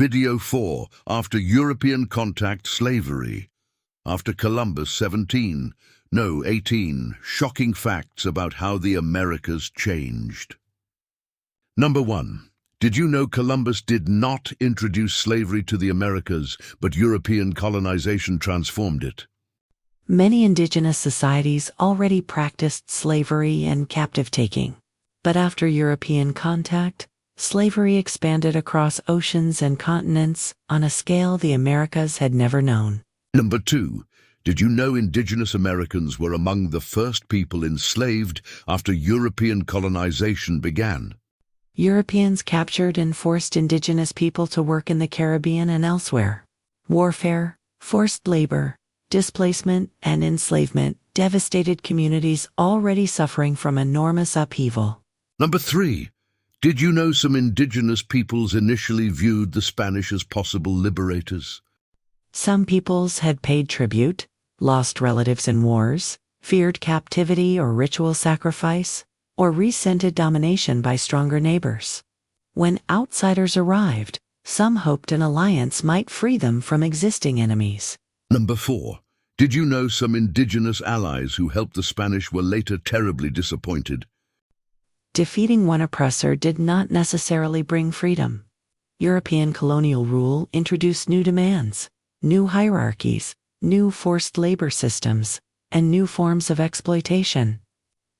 Video 4. After European contact slavery. After Columbus 17, no 18, shocking facts about how the Americas changed. Number 1. Did you know Columbus did not introduce slavery to the Americas, but European colonization transformed it? Many indigenous societies already practiced slavery and captive-taking. But after European contact, slavery expanded across oceans and continents on a scale the Americas had never known. Number 2. Did you know Indigenous Americans were among the first people enslaved after European colonization began? Europeans captured and forced indigenous people to work in the Caribbean and elsewhere. Warfare, forced labor, displacement, and enslavement devastated communities already suffering from enormous upheaval. Number 3. Did you know some indigenous peoples initially viewed the Spanish as possible liberators? Some peoples had paid tribute, lost relatives in wars, feared captivity or ritual sacrifice, or resented domination by stronger neighbors. When outsiders arrived, some hoped an alliance might free them from existing enemies. Number 4. Did you know some indigenous allies who helped the Spanish were later terribly disappointed? Defeating one oppressor did not necessarily bring freedom. European colonial rule introduced new demands, new hierarchies, new forced labor systems, and new forms of exploitation.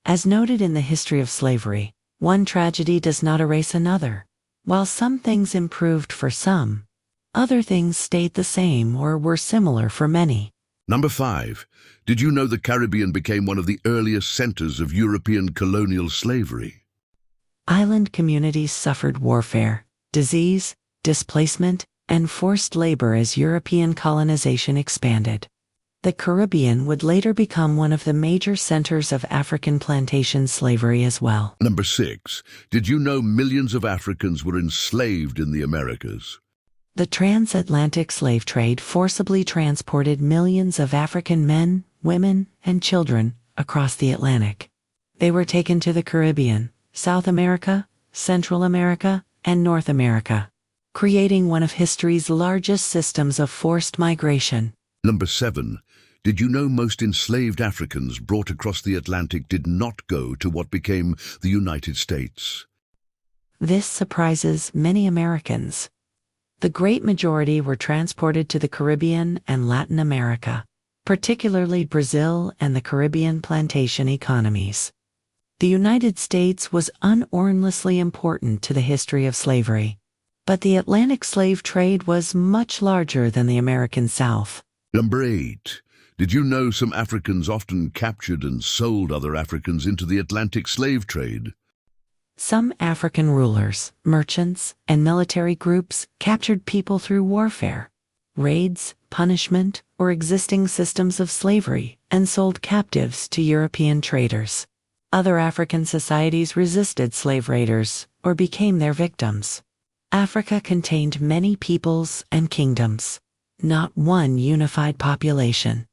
As noted in the history of slavery, one tragedy does not erase another. While some things improved for some, other things stayed the same or were similar for many. Number 5. Did you know the Caribbean became one of the earliest centers of European colonial slavery? Island communities suffered warfare, disease, displacement, and forced labor as European colonization expanded. The Caribbean would later become one of the major centers of African plantation slavery as well. Number 6. Did you know millions of Africans were enslaved in the Americas? The transatlantic slave trade forcibly transported millions of African men, women, and children across the Atlantic. They were taken to the Caribbean, South America, Central America, and North America, creating one of history's largest systems of forced migration. Number 7. Did you know most enslaved Africans brought across the Atlantic did not go to what became the United States? This surprises many Americans. The great majority were transported to the Caribbean and Latin America, particularly Brazil and the Caribbean plantation economies. The United States was unearnestly important to the history of slavery, but the Atlantic slave trade was much larger than the American South. Number 8. Did you know some Africans often captured and sold other Africans into the Atlantic slave trade? Some African rulers, merchants, and military groups captured people through warfare, raids, punishment, or existing systems of slavery, and sold captives to European traders. Other African societies resisted slave raiders or became their victims. Africa contained many peoples and kingdoms, not one unified population.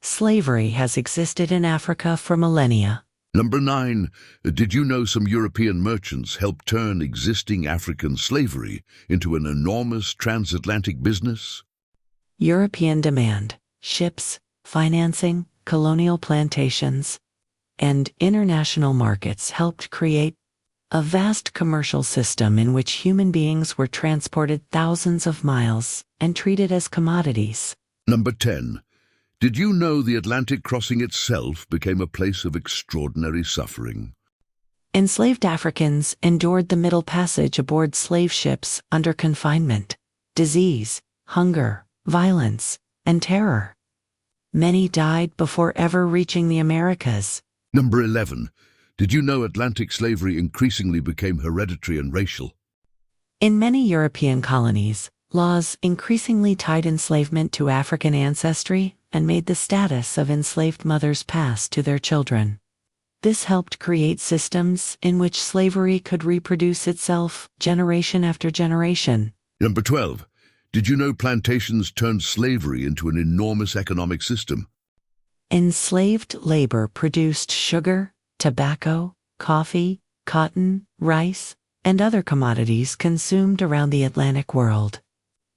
Slavery has existed in Africa for millennia. Number 9. Did you know some European merchants helped turn existing African slavery into an enormous transatlantic business? European demand, ships, financing, colonial plantations, and international markets helped create a vast commercial system in which human beings were transported thousands of miles and treated as commodities. Number 10. Did you know the Atlantic crossing itself became a place of extraordinary suffering? Enslaved Africans endured the Middle Passage aboard slave ships under confinement, disease, hunger, violence, and terror. Many died before ever reaching the Americas. Number 11. Did you know Atlantic slavery increasingly became hereditary and racial? In many European colonies, laws increasingly tied enslavement to African ancestry and made the status of enslaved mothers pass to their children. This helped create systems in which slavery could reproduce itself generation after generation. Number 12. Did you know plantations turned slavery into an enormous economic system? Enslaved labor produced sugar, tobacco, coffee, cotton, rice, and other commodities consumed around the Atlantic world.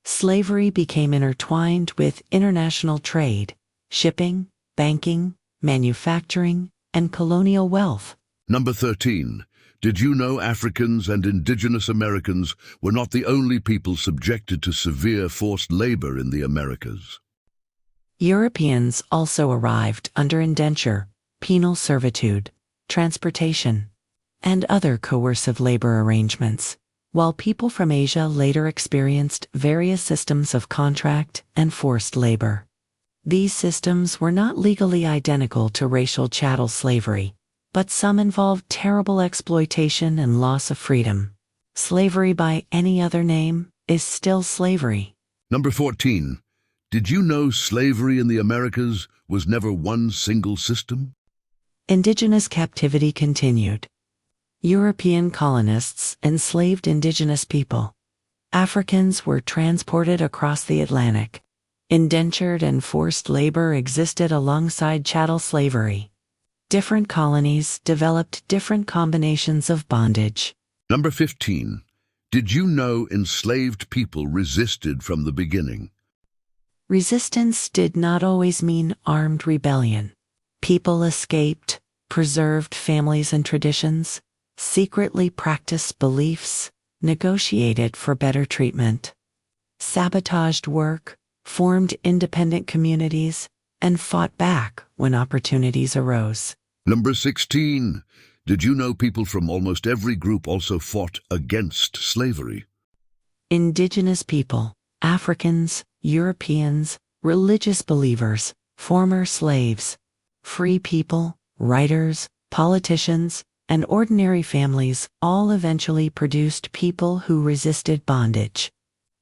Slavery became intertwined with international trade, shipping, banking, manufacturing, and colonial wealth. Number 13. Did you know Africans and Indigenous Americans were not the only people subjected to severe forced labor in the Americas? Europeans also arrived under indenture, penal servitude, transportation, and other coercive labor arrangements, while people from Asia later experienced various systems of contract and forced labor. These systems were not legally identical to racial chattel slavery, but some involved terrible exploitation and loss of freedom. Slavery by any other name is still slavery. Number 14. Did you know slavery in the Americas was never one single system? Indigenous captivity continued. European colonists enslaved indigenous people. Africans were transported across the Atlantic. Indentured and forced labor existed alongside chattel slavery. Different colonies developed different combinations of bondage. Number 15. Did you know enslaved people resisted from the beginning? Resistance did not always mean armed rebellion. People escaped, preserved families and traditions, secretly practiced beliefs, negotiated for better treatment, sabotaged work, formed independent communities, and fought back when opportunities arose. Number 16. Did you know people from almost every group also fought against slavery? Indigenous people, Africans, Europeans, religious believers, former slaves, free people, writers, politicians, and ordinary families all eventually produced people who resisted bondage.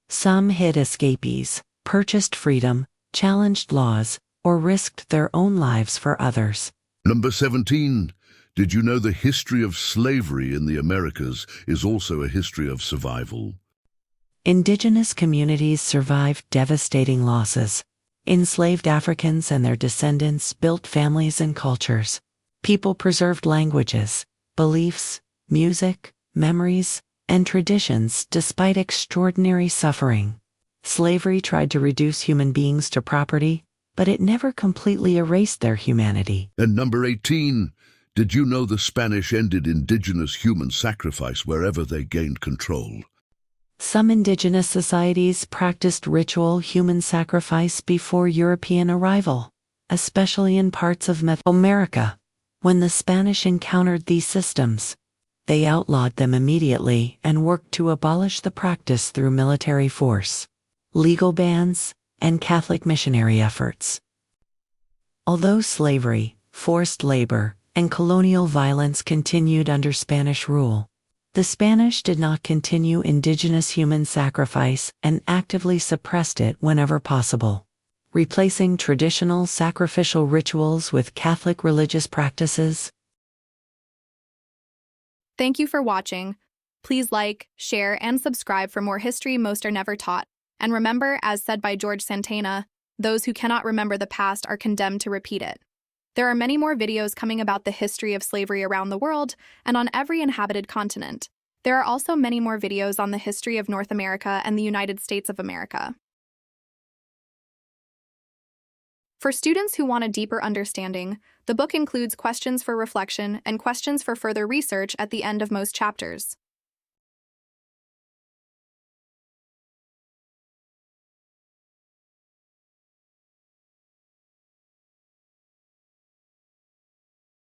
Some hid escapees, purchased freedom, challenged laws, or risked their own lives for others. Number 17. Did you know the history of slavery in the Americas is also a history of survival? Indigenous communities survived devastating losses. Enslaved Africans and their descendants built families and cultures. People preserved languages, beliefs, music, memories, and traditions despite extraordinary suffering. Slavery tried to reduce human beings to property, but it never completely erased their humanity. And number 18. Did you know the Spanish ended indigenous human sacrifice wherever they gained control? Some indigenous societies practiced ritual human sacrifice before European arrival, especially in parts of Mesoamerica. When the Spanish encountered these systems, they outlawed them immediately and worked to abolish the practice through military force, legal bans, and Catholic missionary efforts. Although slavery, forced labor, and colonial violence continued under Spanish rule, the Spanish did not continue indigenous human sacrifice and actively suppressed it whenever possible, replacing traditional sacrificial rituals with Catholic religious practices. Thank you for watching. Please like, share, and subscribe for more history most are never taught. And remember, as said by George Santana, those who cannot remember the past are condemned to repeat it. There are many more videos coming about the history of slavery around the world and on every inhabited continent. There are also many more videos on the history of North America and the United States of America. For students who want a deeper understanding, the book includes questions for reflection and questions for further research at the end of most chapters.